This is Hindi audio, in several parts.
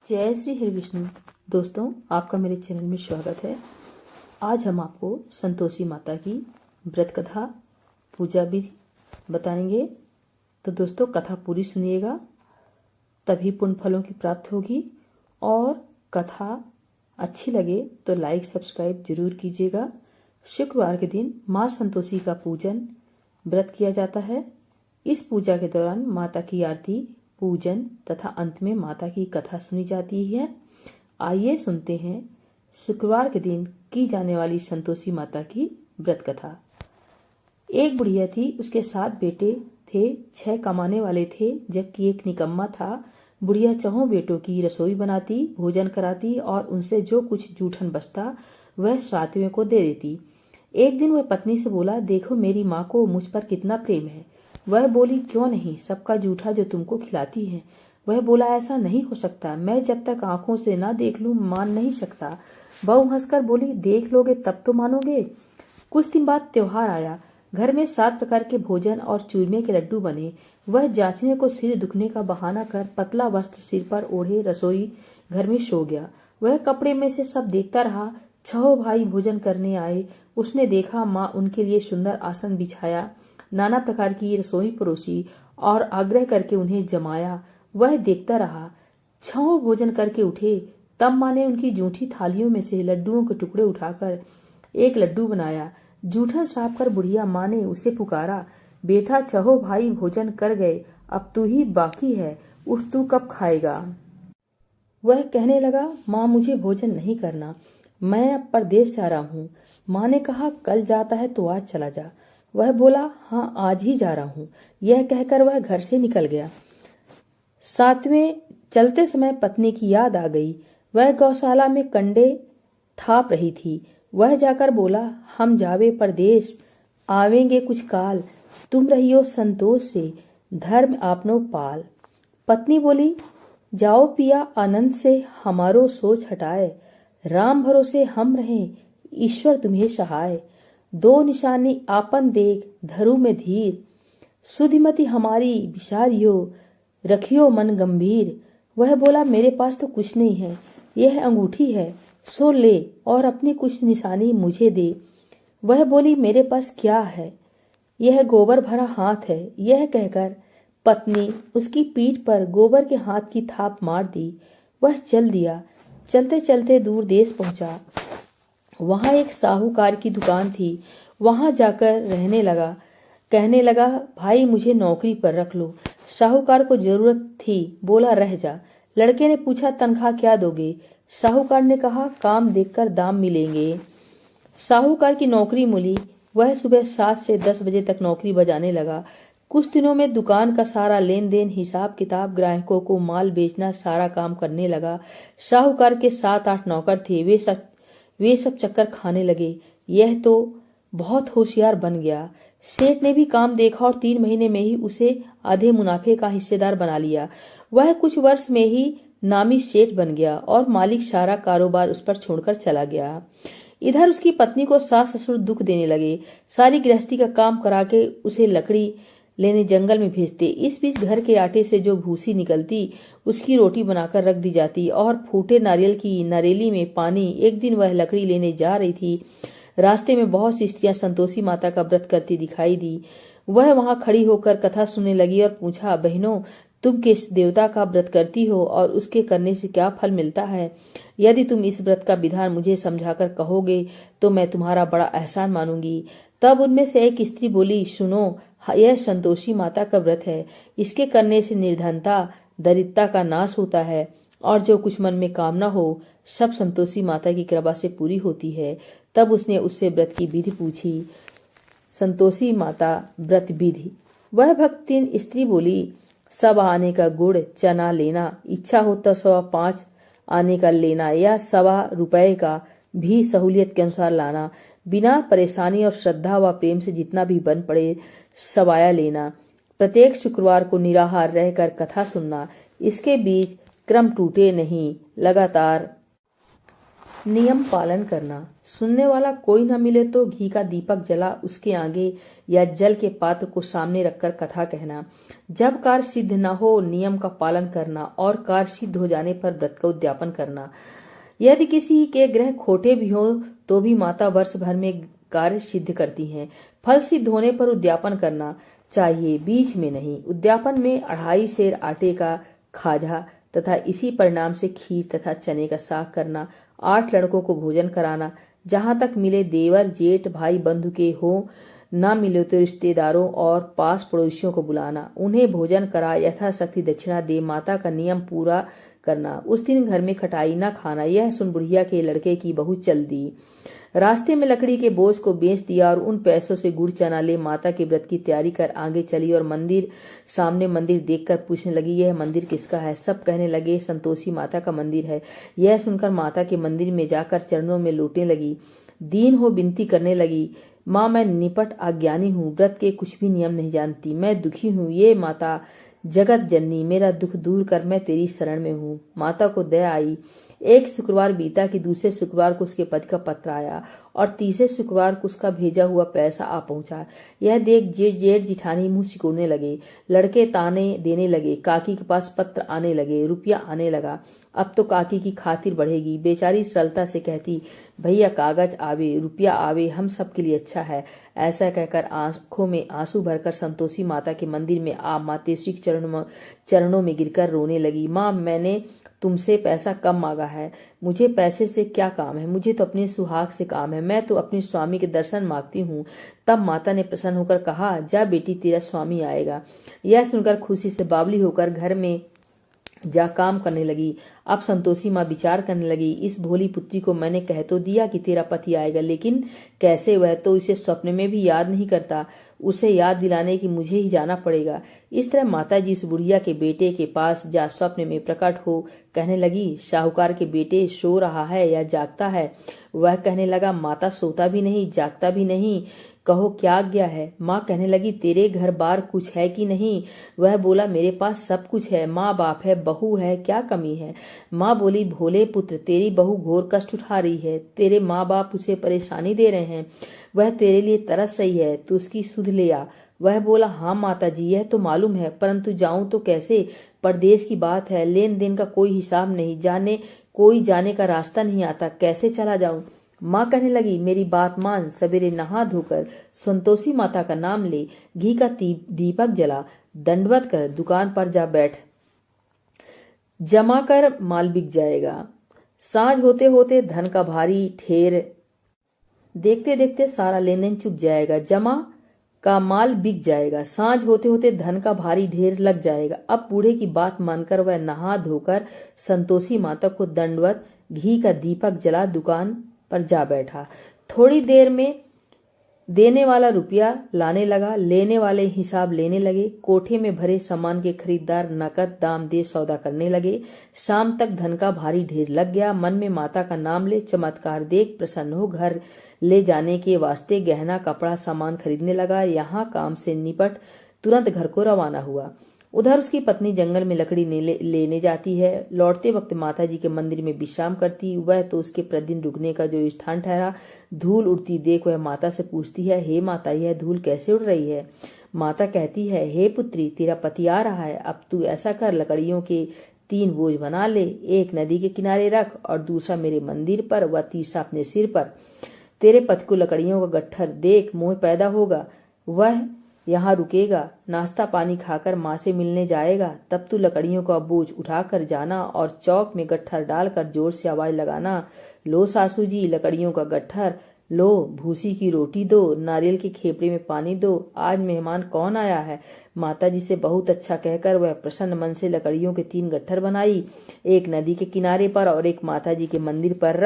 जय श्री हरि विष्णु। दोस्तों, आपका मेरे चैनल में स्वागत है। आज हम आपको संतोषी माता की व्रत कथा पूजा विधि बताएंगे। तो दोस्तों, कथा पूरी सुनिएगा, तभी पुण्य फलों की प्राप्ति होगी। और कथा अच्छी लगे तो लाइक सब्सक्राइब जरूर कीजिएगा। शुक्रवार के दिन माँ संतोषी का पूजन व्रत किया जाता है। इस पूजा के दौरान माता की आरती, पूजन तथा अंत में माता की कथा सुनी जाती है। आइए सुनते हैं शुक्रवार के दिन की जाने वाली संतोषी माता की व्रत कथा। एक बुढ़िया थी, उसके 7 बेटे थे। 6 कमाने वाले थे, जबकि एक निकम्मा था। बुढ़िया 4 बेटों की रसोई बनाती, भोजन कराती और उनसे जो कुछ जूठन बचता वह 7वें को दे देती। एक दिन वह पत्नी से बोला, देखो मेरी माँ को मुझ पर कितना प्रेम है। वह बोली, क्यों नहीं, सबका जूठा जो तुमको खिलाती है। वह बोला, ऐसा नहीं हो सकता, मैं जब तक आंखों से ना देख लूं मान नहीं सकता। बहू हंसकर बोली, देख लोगे तब तो मानोगे। कुछ दिन बाद त्योहार आया। घर में 7 प्रकार के भोजन और चूरमे के लड्डू बने। वह जांचने को सिर दुखने का बहाना कर पतला वस्त्र सिर पर ओढ़े रसोई घर में सो गया। वह कपड़े में से सब देखता रहा। 6 भाई भोजन करने आए। उसने देखा माँ उनके लिए सुंदर आसन बिछाया, नाना प्रकार की रसोई परोसी और आग्रह करके उन्हें जमाया। वह देखता रहा। 6 भोजन करके उठे, तब माँ ने उनकी जूठी थालियों में से लड्डुओं के टुकड़े उठाकर एक लड्डू बनाया। जूठन साफ कर बुढ़िया माँ ने उसे पुकारा, बेटा 6 भाई भोजन कर गए, अब तू ही बाकी है, उठ तू कब खाएगा। वह कहने लगा, माँ मुझे भोजन नहीं करना, मैं अब परदेश जा रहा हूँ। माँ ने कहा, कल जाता है तो आज चला जा। वह बोला, हाँ आज ही जा रहा हूँ। यह कहकर वह घर से निकल गया। 7वें चलते समय पत्नी की याद आ गई। वह गौशाला में कंडे थाप रही थी। वह जाकर बोला, हम जावे परदेश, आवेंगे कुछ काल, तुम रहियो संतोष से, धर्म आपनो पाल। पत्नी बोली, जाओ पिया आनंद से, हमारो सोच हटाए, राम भरोसे हम रहें, ईश्वर तुम्हें सहाय। 2 निशानी आपन देख, धरु में धीर, सुधिमति हमारी विचारियो, रखियो मन गंभीर। वह बोला, मेरे पास तो कुछ नहीं है, यह अंगूठी है, सो ले और अपनी कुछ निशानी मुझे दे। वह बोली, मेरे पास क्या है, यह गोबर भरा हाथ है। यह कहकर पत्नी उसकी पीठ पर गोबर के हाथ की थाप मार दी। वह चल दिया। चलते चलते दूर देश पहुंचा। वहां एक साहूकार की दुकान थी। वहां जाकर रहने लगा। कहने लगा, भाई मुझे नौकरी पर रख लो। साहूकार को जरूरत थी, बोला रह जा। लड़के ने पूछा, तनख्वाह क्या दोगे। साहूकार ने कहा, काम देखकर दाम मिलेंगे। साहूकार की नौकरी मिली। वह सुबह 7 से 10 बजे तक नौकरी बजाने लगा। कुछ दिनों में दुकान का सारा लेन देन, हिसाब किताब, ग्राहकों को माल बेचना, सारा काम करने लगा। साहूकार के 7-8 नौकर थे। वे सब चक्कर खाने लगे। यह तो बहुत होशियार बन गया। सेठ ने भी काम देखा और 3 महीने में ही उसे आधे मुनाफे का हिस्सेदार बना लिया। वह कुछ वर्ष में ही नामी सेठ बन गया और मालिक सारा कारोबार उस पर छोड़कर चला गया। इधर उसकी पत्नी को सास ससुर दुख देने लगे। सारी गृहस्थी का काम करा के उसे लकड़ी लेने जंगल में भेजते। इस बीच घर के आटे से जो भूसी निकलती उसकी रोटी बनाकर रख दी जाती और फूटे नारियल की नरेली में पानी। एक दिन वह लकड़ी लेने जा रही थी। रास्ते में बहुत सी स्त्रियां संतोषी माता का व्रत करती दिखाई दी। वह वहां खड़ी होकर कथा सुनने लगी और पूछा, बहनों तुम किस देवता का व्रत करती हो और उसके करने से क्या फल मिलता है। यदि तुम इस व्रत का विधान मुझे समझाकर कहोगे तो मैं तुम्हारा बड़ा एहसान मानूंगी। तब उनमें से एक स्त्री बोली, सुनो, यह संतोषी माता का व्रत है। इसके करने से निर्धनता, दरिद्रता का नाश होता है और जो कुछ मन में कामना हो सब संतोषी माता की कृपा से पूरी होती है। तब उसने उससे व्रत की विधि पूछी। संतोषी माता व्रत विधि। वह भक्तिन स्त्री बोली, सब आने का गुड़ चना लेना, इच्छा हो तो 5 आने का लेना या 1.25 रुपए का भी सहूलियत के अनुसार लाना। बिना परेशानी और श्रद्धा व प्रेम से जितना भी बन पड़े सवाया लेना। प्रत्येक शुक्रवार को निराहार रहकर कथा सुनना। इसके बीच क्रम टूटे नहीं, लगातार नियम पालन करना। सुनने वाला कोई न मिले तो घी का दीपक जला उसके आगे या जल के पात्र को सामने रखकर कथा कहना। जब कार्य सिद्ध न हो नियम का पालन करना और कार्य सिद्ध हो जाने पर व्रत का उद्यापन करना। यदि किसी के ग्रह खोटे भी हो तो भी माता वर्ष भर में कार्य सिद्ध करती हैं। फल सिद्ध होने पर उद्यापन करना चाहिए, बीच में नहीं। उद्यापन में 2.5 सेर आटे का खाजा तथा इसी परिणाम से खीर तथा चने का साग करना। 8 लड़कों को भोजन कराना। जहां तक मिले देवर जेठ भाई बंधु के हो, न मिले तो रिश्तेदारों और पास पड़ोसियों को बुलाना, उन्हें भोजन करा यथाशक्ति दक्षिणा दे माता का नियम पूरा करना। उस दिन घर में खटाई न खाना। यह सुन बुढ़िया के लड़के की बहू चल दी। रास्ते में लकड़ी के बोझ को बेच दिया और उन पैसों से गुड़ चना ले माता के व्रत की तैयारी कर आगे चली और सामने मंदिर देखकर पूछने लगी, यह मंदिर किसका है? सब कहने लगे संतोषी माता का मंदिर है। यह सुनकर माता के मंदिर में जाकर चरणों में लौटने लगी, दीन हो विनती करने लगी, माँ मैं निपट अज्ञानी हूँ, व्रत के कुछ भी नियम नहीं जानती, मैं दुखी हूँ। ये माता जगत जननी मेरा दुख दूर कर, मैं तेरी शरण में हूँ। माता को दया आई। एक शुक्रवार बीता कि दूसरे शुक्रवार को उसके पति का पत्र आया और तीसरे शुक्रवार को उसका भेजा हुआ पैसा आ पहुंचा। यह देख जेठ जिठानी मुंह सिकोड़ने लगे, लड़के ताने देने लगे, काकी के पास पत्र आने लगे, रुपया आने लगा। अब तो काकी की खातिर बढ़ेगी। बेचारी सरलता से कहती, भैया कागज आवे रुपया आवे हम सबके लिए अच्छा है। ऐसा कहकर आंखों में आंसू भरकर संतोषी माता के मंदिर में आ मातेश्री के चरणों में गिरकर रोने लगी। माँ मैंने तुमसे पैसा कम मांगा है, मुझे पैसे से क्या काम है, मुझे तो अपने सुहाग से काम है, मैं तो अपने स्वामी के दर्शन मांगती हूँ। तब माता ने प्रसन्न होकर कहा, जा बेटी तेरा स्वामी आएगा। यह सुनकर खुशी से बावली होकर घर में जा काम करने लगी। अब संतोषी माँ विचार करने लगी, इस भोली पुत्री को मैंने कह तो दिया कि तेरा पति आएगा, लेकिन कैसे? वह तो इसे स्वप्न में भी याद नहीं करता, उसे याद दिलाने की मुझे ही जाना पड़ेगा। इस तरह माता जी इस बुढ़िया के बेटे के पास जा स्वप्न में प्रकट हो कहने लगी, साहूकार के बेटे सो रहा है या जागता है? वह कहने लगा, माता सोता भी नहीं जागता भी नहीं, कहो क्या आज्ञा है? माँ कहने लगी, तेरे घर बार कुछ है कि नहीं? वह बोला, मेरे पास सब कुछ है, माँ बाप है, बहू है, क्या कमी है? माँ बोली, भोले पुत्र तेरी बहू घोर कष्ट उठा रही है, तेरे माँ बाप उसे परेशानी दे रहे हैं, वह तेरे लिए तरस रही है, तू उसकी सुध ले आ। वह बोला, हाँ माता जी यह तो मालूम है, परंतु जाऊं तो कैसे? परदेश की बात है, लेन देन का कोई हिसाब नहीं, कोई जाने का रास्ता नहीं आता, कैसे चला जाऊं? माँ कहने लगी, मेरी बात मान, सवेरे नहा धोकर संतोषी माता का नाम ले, घी का दीपक जला, दंडवत कर दुकान पर जा बैठ, जमा कर माल बिक जाएगा। सांझ होते होते धन का भारी ढेर, देखते देखते सारा लेन देन चुक जाएगा, जमा का माल बिक जाएगा, सांझ होते होते धन का भारी ढेर लग जाएगा। अब बूढ़े की बात मानकर वह नहा धोकर संतोषी माता को दंडवत घी का दीपक जला दुकान पर जा बैठा। थोड़ी देर में देने वाला रुपया लाने लगा, लेने वाले हिसाब लेने लगे। कोठे में भरे सामान के खरीदार नकद दाम दे सौदा करने लगे। शाम तक धन का भारी ढेर लग गया। मन में माता का नाम ले, चमत्कार देख प्रसन्न हो घर ले जाने के वास्ते गहना कपड़ा सामान खरीदने लगा। यहाँ काम से निपट तुरंत घर को रवाना हुआ। उधर उसकी पत्नी जंगल में लकड़ी लेने जाती है। लौटते वक्त माता जी के मंदिर में विश्राम करती। वह तो उसके प्रतिदिन रुकने का जो स्थान ठहरा। धूल उड़ती देख वह माता से पूछती है, हे माता यह धूल कैसे उड़ रही है? माता कहती है, हे पुत्री तेरा पति आ रहा है, अब तू ऐसा कर, लकड़ियों के 3 बोझ बना ले, एक नदी के किनारे रख और दूसरा मेरे मंदिर पर व तीसरा अपने सिर पर। तेरे पति को लकड़ियों का गट्ठर देख मोह पैदा होगा, वह यहाँ रुकेगा, नाश्ता पानी खाकर माँ से मिलने जाएगा। तब तू लकड़ियों का बोझ उठाकर जाना और चौक में गट्ठर डालकर जोर से आवाज लगाना, लो सासू जी लकड़ियों का गट्ठर, लो भूसी की रोटी दो, नारियल के खेपड़े में पानी दो, आज मेहमान कौन आया है? माता जी से बहुत अच्छा कहकर वह प्रसन्न मन से लकड़ियों के 3 गट्ठर बनाई, एक नदी के किनारे पर और एक माता जी के मंदिर पर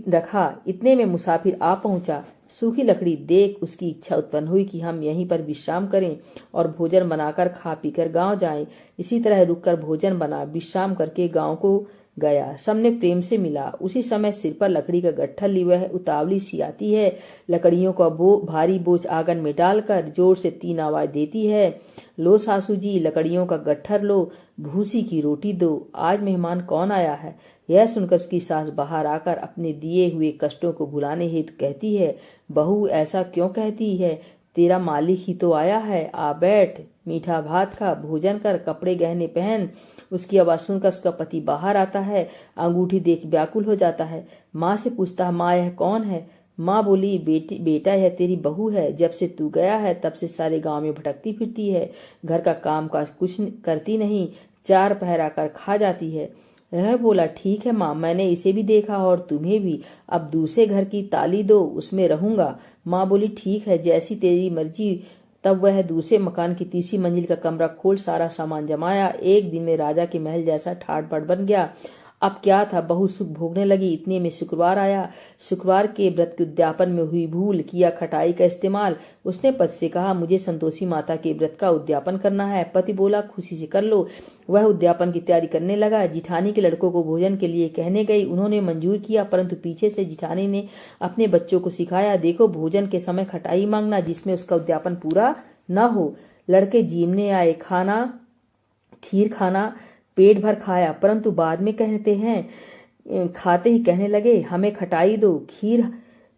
रखा। इतने में मुसाफिर आ पहुंचा। सूखी लकड़ी देख उसकी इच्छा उत्पन्न हुई कि हम यहीं पर विश्राम करें और भोजन बनाकर खा पीकर गांव जाएं। इसी तरह रुककर भोजन बना विश्राम करके गांव को गया। सबने प्रेम से मिला। उसी समय सिर पर लकड़ी का गट्ठर ली वह उतावली सी आती है। लकड़ियों का भारी बोझ आंगन में डालकर जोर से 3 आवाज देती है, लो सासू जी लकड़ियों का गट्ठर लो, भूसी की रोटी दो, आज मेहमान कौन आया है? यह सुनकर उसकी सास बाहर आकर अपने दिए हुए कष्टों को भुलाने हेतु कहती है, बहू ऐसा क्यों कहती है? तेरा मालिक ही तो आया है, आ बैठ, मीठा भात खा, भोजन कर, कपड़े गहने पहन। उसकी आवाज सुनकर उसका पति बाहर आता है, अंगूठी देख व्याकुल हो जाता है। माँ से पूछता है, माँ यह कौन है? माँ बोली, बेटा यह तेरी बहू है। जब से तू गया है तब से सारे गांव में भटकती फिरती है, घर का काम काज कुछ करती नहीं, 4 पहर कर खा जाती है। यह बोला, ठीक है माँ, मैंने इसे भी देखा और तुम्हें भी। अब दूसरे घर की ताली दो, उसमें रहूंगा। माँ बोली, ठीक है, जैसी तेरी मर्जी। तब वह दूसरे मकान की तीसरी मंजिल का कमरा खोल सारा सामान जमाया। एक दिन में राजा के महल जैसा ठाट बाट बन गया। अब क्या था, बहुत सुख भोगने लगी। इतने में शुक्रवार आया। शुक्रवार के व्रत के उद्यापन में हुई भूल, किया खटाई का इस्तेमाल। उसने पति से कहा, मुझे संतोषी माता के व्रत का उद्यापन करना है। पति बोला, खुशी से कर लो। वह उद्यापन की तैयारी करने लगा। जिठानी के लड़कों को भोजन के लिए कहने गई। उन्होंने मंजूर किया, परंतु पीछे से जिठानी ने अपने बच्चों को सिखाया, देखो भोजन के समय खटाई मांगना जिसमें उसका उद्यापन पूरा न हो। लड़के जीमने आए, खीर खाना पेट भर खाया, परंतु बाद में खाते ही कहने लगे, हमें खटाई दो, खीर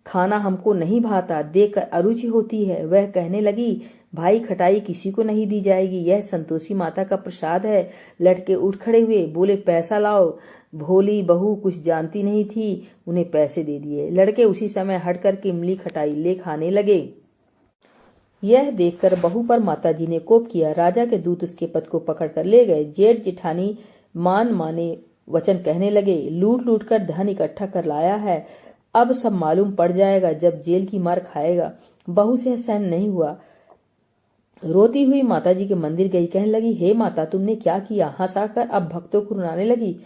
खाना हमको नहीं भाता, देखकर अरुचि होती है। वह कहने लगी, भाई खटाई किसी को नहीं दी जाएगी, यह संतोषी माता का प्रसाद है। लड़के उठ खड़े हुए, बोले, पैसा लाओ। भोली बहू कुछ जानती नहीं थी, उन्हें पैसे दे दिए। लड़के उसी समय हट करके इमली खटाई ले खाने लगे। यह देखकर बहू पर माताजी ने कोप किया। राजा के दूत उसके पति को पकड़ कर ले गए। जेठ जेठानी मान माने वचन कहने लगे, लूट लूट कर धन इकट्ठा कर लाया है, अब सब मालूम पड़ जाएगा जब जेल की मार खाएगा। बहू से सहन नहीं हुआ, रोती हुई माताजी के मंदिर गई। कहने लगी, हे माता, तुमने क्या किया? हंसाकर अब भक्तों को रुलाने लगी।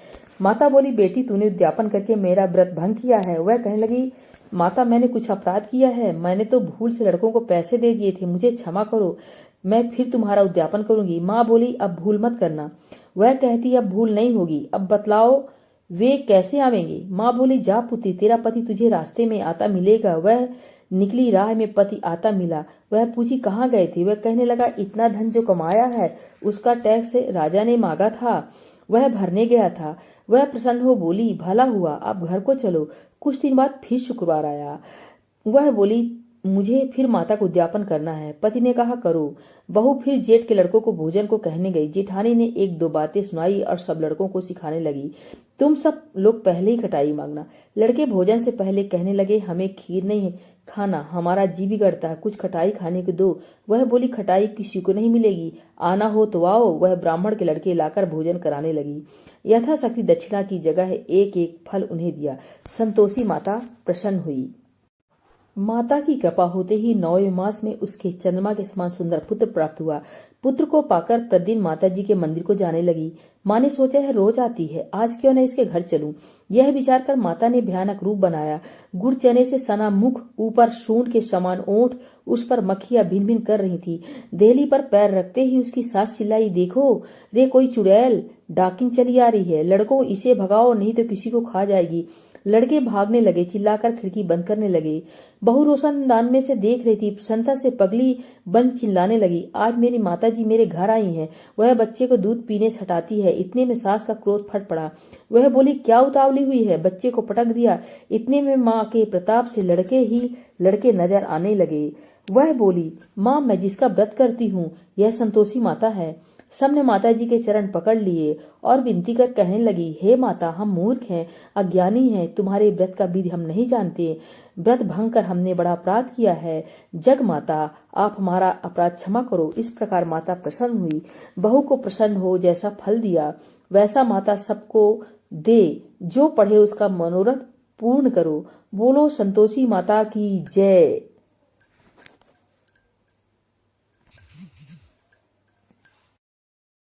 माता बोली, बेटी तूने उद्यापन करके मेरा व्रत भंग किया है। वह कहने लगी, माता मैंने कुछ अपराध किया है? मैंने तो भूल से लड़कों को पैसे दे दिए थे, मुझे क्षमा करो, मैं फिर तुम्हारा उद्यापन करूंगी। माँ बोली, अब भूल मत करना। वह कहती, अब भूल नहीं होगी, अब बतलाओ वे कैसे आवेंगे? माँ बोली, जा पुत्री, तेरा पति तुझे रास्ते में आता मिलेगा। वह निकली, राह में पति आता मिला। वह पूछी, कहाँ गए थे? वह कहने लगा, इतना धन जो कमाया है उसका टैक्स राजा ने मांगा था, वह भरने गया था। वह प्रसन्न हो बोली, भला हुआ, अब घर को चलो। कुछ दिन बाद फिर शुक्रवार आया। वह बोली, मुझे फिर माता को उद्यापन करना है। पति ने कहा, करो। बहू फिर जेठ के लड़कों को भोजन को कहने गई। जेठानी ने 1-2 बातें सुनाई और सब लड़कों को सिखाने लगी, तुम सब लोग पहले ही खटाई मांगना। लड़के भोजन से पहले कहने लगे, हमें खीर नहीं खाना, हमारा जी बिगड़ता है, कुछ खटाई खाने को दो। वह बोली, खटाई किसी को नहीं मिलेगी, आना हो तो आओ। वह ब्राह्मण के लड़के लाकर भोजन कराने लगी। यथाशक्ति दक्षिणा की जगह एक एक फल उन्हें दिया। संतोषी माता प्रसन्न हुई। माता की कृपा होते ही 9वें मास में उसके चंद्रमा के समान सुंदर पुत्र प्राप्त हुआ। पुत्र को पाकर प्रतिदिन माता जी के मंदिर को जाने लगी। माँ ने सोचा, है रोज आती है, आज क्यों न इसके घर चलूं। यह विचार कर माता ने भयानक रूप बनाया। गुड़ चने से सना मुख, ऊपर सूंड के समान ओंठ, उस पर मक्खियां भिन भिन कर रही थी। देहली पर पैर रखते ही उसकी सास चिल्लाई, देखो रे कोई चुड़ैल डाकिन चली आ रही है, लड़कों इसे भगाओ नहीं तो किसी को खा जाएगी। लड़के भागने लगे, चिल्लाकर खिड़की बंद करने लगे। बहू रोशनदान में से देख रही थी, प्रसन्नता से पगली बन चिल्लाने लगी, आज मेरी माताजी मेरे घर आई हैं, वह बच्चे को दूध पीने से हटाती है। इतने में सास का क्रोध फट पड़ा। वह बोली, क्या उतावली हुई है? बच्चे को पटक दिया। इतने में माँ के प्रताप से लड़के नजर आने लगे। वह बोली, माँ मैं जिसका व्रत करती हूँ यह संतोषी माता है। सबने माताजी के चरण पकड़ लिए और विनती कर कहने लगी, हे माता, हम मूर्ख हैं, अज्ञानी हैं, तुम्हारे व्रत का विधि हम नहीं जानते, व्रत भंग कर हमने बड़ा अपराध किया है। जग माता, आप हमारा अपराध क्षमा करो। इस प्रकार माता प्रसन्न हुई। बहू को प्रसन्न हो जैसा फल दिया वैसा माता सबको दे, जो पढ़े उसका मनोरथ पूर्ण करो। बोलो संतोषी माता की जय।